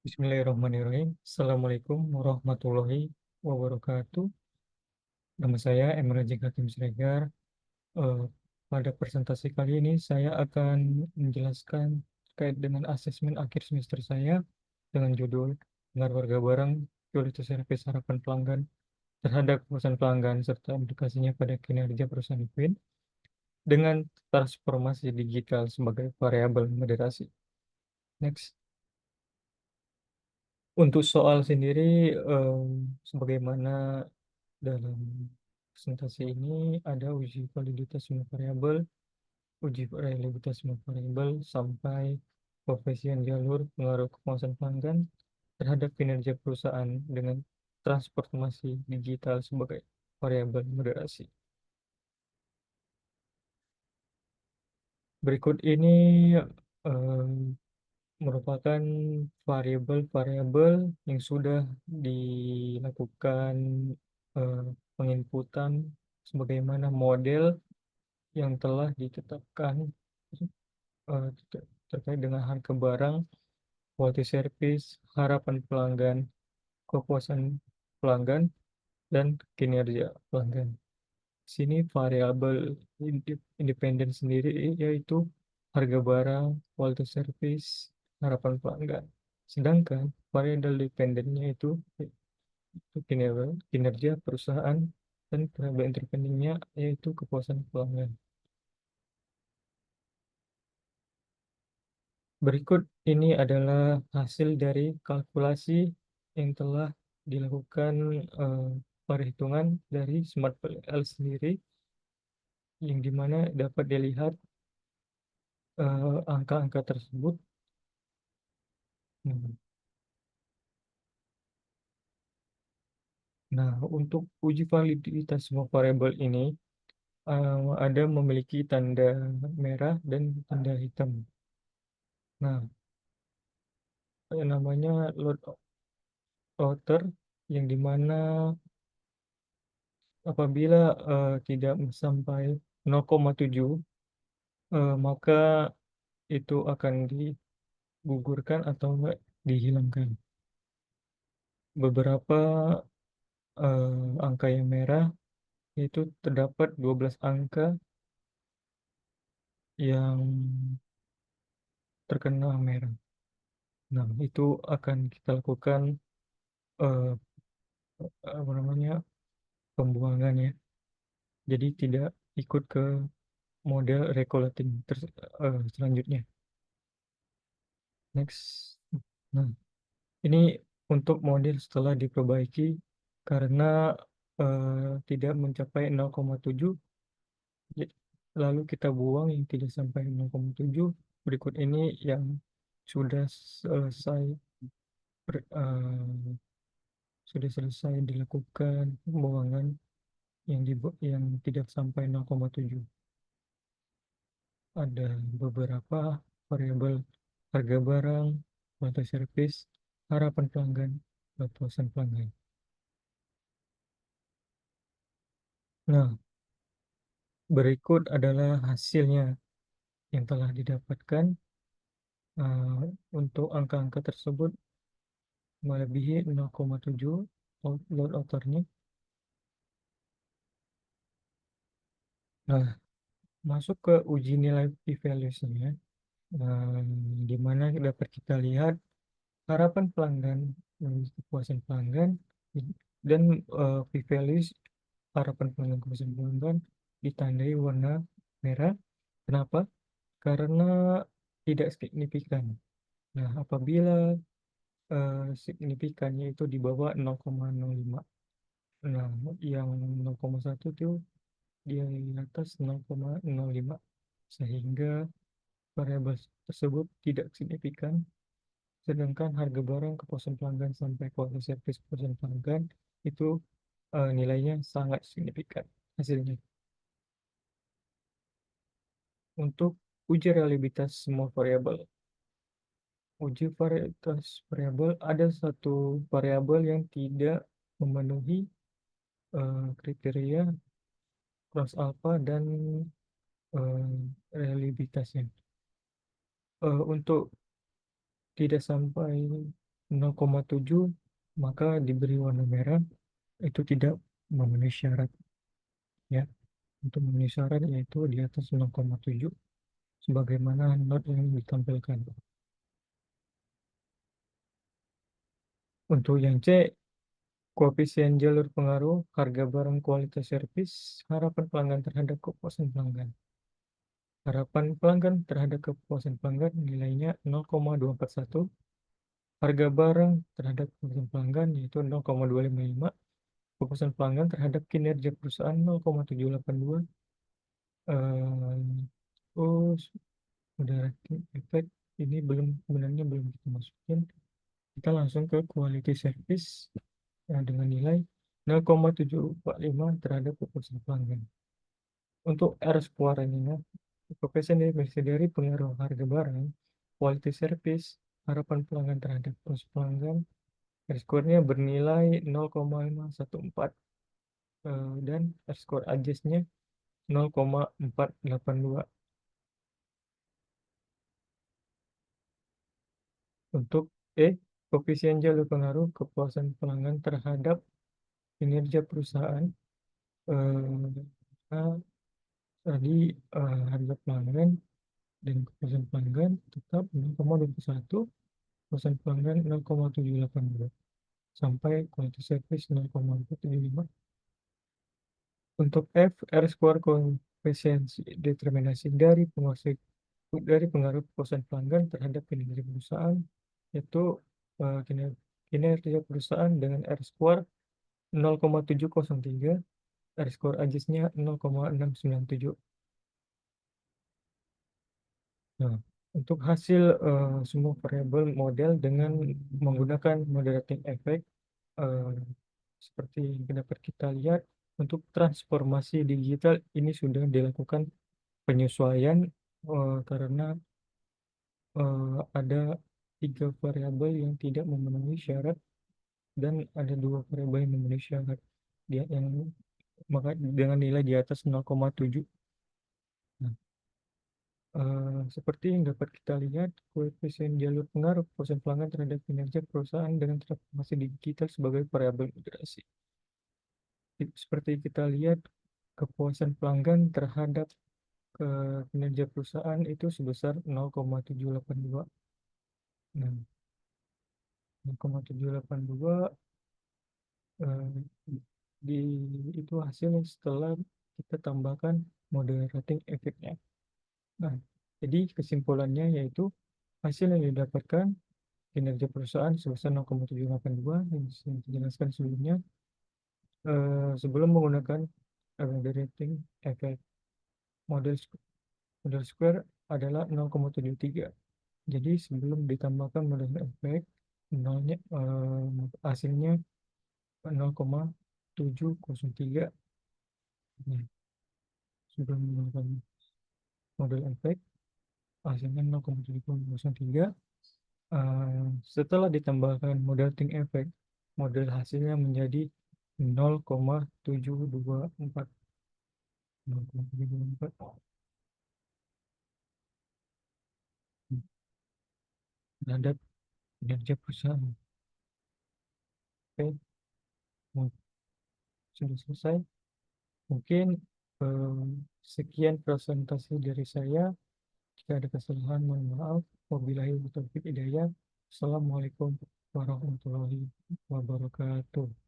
Bismillahirrahmanirrahim. Assalamualaikum warahmatullahi wabarakatuh. Nama saya Emre Hakim Siregar. Eh, Pada presentasi kali ini saya akan menjelaskan terkait dengan asesmen akhir semester saya dengan judul Dengar Warga Barang Kualitas Servis Harapan Pelanggan terhadap perusahaan pelanggan serta implikasinya pada kinerja perusahaan Queen dengan transformasi digital sebagai variabel moderasi. Next. Untuk soal sendiri, sebagaimana dalam presentasi ini ada uji validitas semua variabel, uji reliabilitas semua variabel, sampai koefisien jalur pengaruh kepuasan pelanggan terhadap kinerja perusahaan dengan transformasi digital sebagai variabel moderasi. Berikut ini eh, merupakan variabel-variabel yang sudah dilakukan eh, penginputan sebagaimana model yang telah ditetapkan terkait dengan harga barang, quality service, harapan pelanggan, kepuasan pelanggan, dan kinerja pelanggan. Sini variabel independen sendiri yaitu harga barang, quality service, harapan pelanggan. Sedangkan variabel dependennya itu kinerja perusahaan dan variabel independennya yaitu kepuasan pelanggan. Berikut ini adalah hasil dari kalkulasi yang telah dilakukan eh, perhitungan dari Smart PLL sendiri, yang dimana dapat dilihat angka-angka tersebut. Hmm. Nah, untuk uji validitas semua variabel ini ada memiliki tanda merah dan tanda hitam. Nah, yang namanya load outer, yang dimana apabila tidak sampai 0,7, maka itu akan digugurkan atau enggak dihilangkan. Beberapa angka yang merah itu terdapat 12 angka yang terkena merah. Nah, itu akan kita lakukan eh, apa namanya pembuangan ya. Jadi tidak ikut ke model recolating selanjutnya. Next. Nah, ini untuk model setelah diperbaiki karena tidak mencapai 0,7, lalu kita buang yang tidak sampai 0,7. Berikut ini yang sudah selesai eh, sudah selesai dilakukan pembuangan yang tidak sampai 0,7. Ada beberapa variabel harga barang, kualitas servis, harapan pelanggan, kepuasan pelanggan. Nah, berikut adalah hasilnya yang telah didapatkan. Untuk angka-angka tersebut melebihi 0,7 load outernya. Nah, masuk ke uji nilai p-values-nya, eh, di mana dapat kita lihat harapan pelanggan dan kepuasan pelanggan dan p-values harapan pelanggan kepuasan pelanggan ditandai warna merah. Kenapa? Karena tidak signifikan. Nah, apabila signifikannya itu di bawah 0,05. Nah, yang 0,1 itu di atas 0,05, sehingga variabel tersebut tidak signifikan. Sedangkan harga barang, kepuasan pelanggan, sampai kualitas servis kepuasan pelanggan itu nilainya sangat signifikan hasilnya. Untuk uji reliabilitas semua variabel. Uji varietas variabel, ada satu variabel yang tidak memenuhi kriteria cross alpha dan reliabilitasnya. Untuk tidak sampai 0,7 maka diberi warna merah, itu tidak memenuhi syarat ya. Untuk memenuhi syarat yaitu di atas 0,7 sebagaimana not yang ditampilkan. Untuk yang C, koefisien jalur pengaruh, harga barang, kualitas servis, harapan pelanggan terhadap kepuasan pelanggan. Harapan pelanggan terhadap kepuasan pelanggan nilainya 0,241. Harga barang terhadap kepuasan pelanggan yaitu 0,255. Kepuasan pelanggan terhadap kinerja perusahaan 0,782. Eh, Terus moderating effect ini sebenarnya belum kita masukin. Kita langsung ke quality service dengan nilai 0,745 terhadap kepuasan pelanggan. Untuk R square ini ya, koefisien dari pengaruh harga barang, quality service, harapan pelanggan terhadap kepuasan pelanggan, R square-nya bernilai 0,514 dan R square adjust-nya 0,482. Untuk koefisien jalur pengaruh kepuasan pelanggan terhadap kinerja perusahaan, eh, tadi harga pelanggan dan kepuasan pelanggan tetap 0,21, kepuasan pelanggan 0,782 sampai quality service 0,475. Untuk F, R square koefisiensi determinasi dari pengaruh kepuasan pelanggan terhadap kinerja perusahaan, yaitu kinerja perusahaan dengan R square 0,703, R square ajisnya 0,697. Nah, untuk hasil semua variabel model dengan menggunakan moderating effect, eh, seperti yang dapat kita lihat, untuk transformasi digital ini sudah dilakukan penyesuaian karena ada 3 variabel yang tidak memenuhi syarat dan ada 2 variabel yang memenuhi syarat. Yang maka dengan nilai di atas 0,7. Nah, seperti yang dapat kita lihat, koefisien jalur pengaruh kepuasan pelanggan terhadap kinerja perusahaan dengan transformasi digital sebagai variabel moderasi. Seperti kita lihat, kepuasan pelanggan terhadap kinerja perusahaan itu sebesar 0,782. Nah, 0,782 eh, di itu hasilnya setelah kita tambahkan moderating efeknya. Nah, jadi kesimpulannya yaitu hasil yang didapatkan kinerja perusahaan sebesar 0,782 yang saya jelaskan sebelumnya, sebelum menggunakan moderating effect. Model model square adalah 0,73. Jadi sebelum ditambahkan model effect, nolnya hasilnya 0,703. Nah, sebelum menggunakan model efek hasilnya 0,703. Setelah ditambahkan moderating effect, model hasilnya menjadi 0,724. 0,724 terhadap kinerja perusahaan. Oke, nah, sudah selesai. Mungkin eh, sekian presentasi dari saya. Jika ada kesalahan, mohon maaf. Wabillahi taufiq hidayah. Assalamualaikum warahmatullahi wabarakatuh.